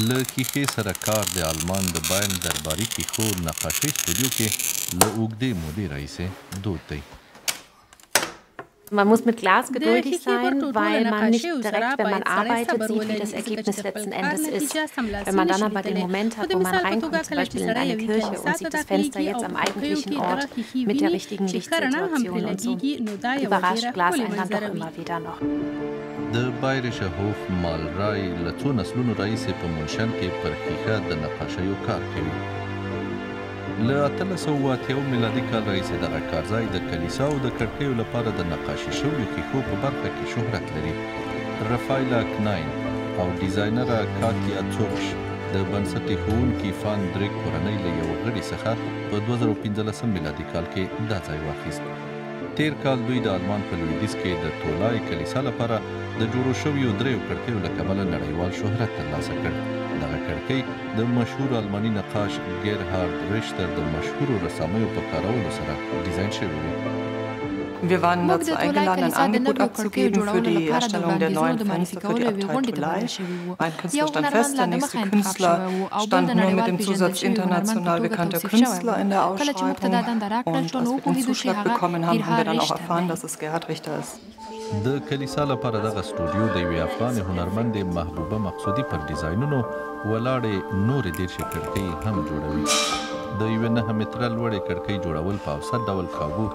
له ښیښې سره کار د آلمان د باین درباري ښیښو نقاشۍ استودیو کې له اوږدې مودې راهیسې دود دی. Man muss mit Glas geduldig sein, weil man nicht direkt, wenn man arbeitet, sieht, wie das Ergebnis letzten Endes ist. Wenn man dann aber den Moment hat, wo man reinkommt, zum Beispiel in eine Kirche und sieht das Fenster jetzt am eigentlichen Ort mit der richtigen Lichtsituation und so, überrascht Glas einen dann doch immer wieder noch. د بایرشه هوف مالرای له څو نسلونو راهیسې په مونشن کې پر ښیښه د نقاشیو کار کوي. له 1880 میلادي کال راهیسې دغه کارځای د کلیساو د کړکیو لپاره د نقاشي شویو ښیښو په برخه کې شهرت لري. رافایلا کناین او ډیزاینره کاتیا څورش د بنسټ ایښودونکي فان دریک کورنۍ له یو غړي څخه په 2015 میلادي کال کې دا ځای واخیست. تیر کال دوی د آلمان په لویدیځ کې د تولای کلیسا لپاره د جوړو شویو دریو کړکیو له کبله نړیوال شهرت ترلاسه کړ. دغه کړکۍ د مشهور آلماني نقاش ګیرهارد ریشتر د مشهورو رسامیو په کارولو سره ډیزاین شوې وې. Wir waren dazu eingeladen, ein Angebot abzugeben für die Erstellung der neuen Fenster für die Abtei Tolai. Ein Künstler stand fest, der nächste Künstler stand nur mit dem Zusatz international bekannter Künstler in der Ausschreibung. Und als wir den Zuschlag bekommen haben, haben wir dann auch erfahren, dass es Gerhard Richter ist. د کلیسا لپاره دغه استودیو د یوې افغانې هنرمندې محبوبه مقصودي پر ډیزاینونو ولاړې نورې 10 کړکۍ هم جوړوي. د یوې 9 متره لوړې کړکۍ جوړول په اوسط ډول کابو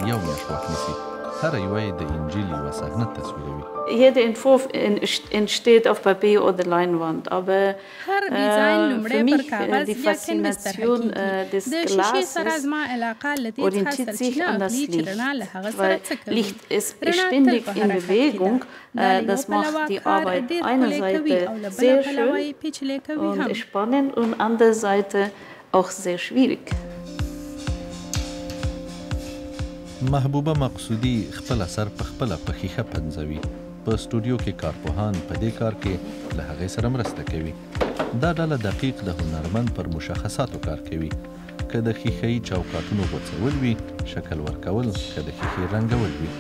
یو میاشت وخت نیسي. هره یوه یې د انجیل یوه صحنه تصویروي. Jeder Entwurf entsteht auf Papier oder Leinwand, aber für mich die Faszination des Glases orientiert sich an das Licht, weil Licht ist ständig in Bewegung. Das macht die Arbeit einerseits sehr schön und spannend und andererseits auch sehr schwierig. محبوبه مقصودي خپل اثر په خپله په ښیښه پنځوي. په استودیو کې کارپوهان په دې کار کې له هغې سره مرسته کوي. دا ډله دقیق د هنرمند پر مشخصاتو کار کوي. که د ښیښه‌یي چوکاټونو غوڅول وي، شکل ورکول، که د ښیښې رنګول وي.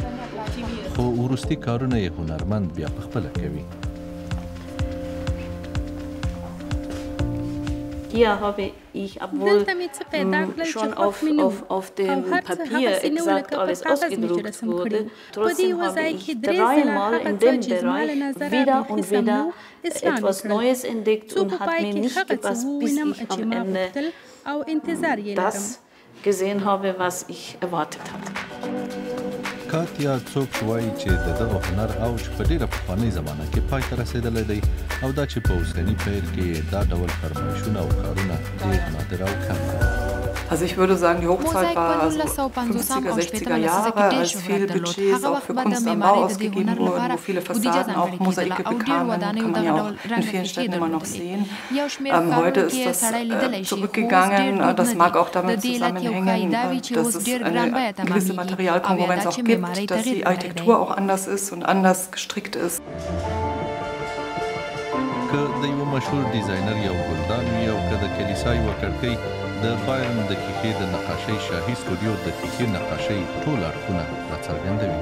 خو وروستي کارونه یې هنرمند بیا په خپله کوي. Hier habe ich, obwohl schon auf dem Papier exakt alles ausgedruckt wurde, trotzdem habe ich 3 Mal in dem Bereich wieder und wieder etwas Neues entdeckt und hat mir nicht gepasst, bis ich am Ende das gesehen habe, was ich erwartet hatte. کاتیا څوک وایي چې د دغه هنر اوج په ډېره پخوانۍ زمانه کې پای ته رسېدلی دی او دا چې په اوسني پیر کې دا ډول فرمایشونه او کارونه ډېر نادر او کم دي. Also ich würde sagen, die Hochzeit war also 50er, 60er Jahre, als viele Budgets auch für Kunst am Bau ausgegeben wurden, wo viele Fassaden auch Mosaike bekamen, kann man ja auch in vielen Städten immer noch sehen. Heute ist das zurückgegangen, das mag auch damit zusammenhängen, dass es eine gewisse Materialkonkurrenz auch gibt, dass die Architektur auch anders ist und anders gestrickt ist. که د یو مشهور ډیزاینر یو ګلدان وي او که د کلیسا یوه کړکۍ، د بایرن د ښیښې د نقاشۍ شاهي استودیو د ښیښې نقاشۍ ټول اړخونه راڅرګندوي.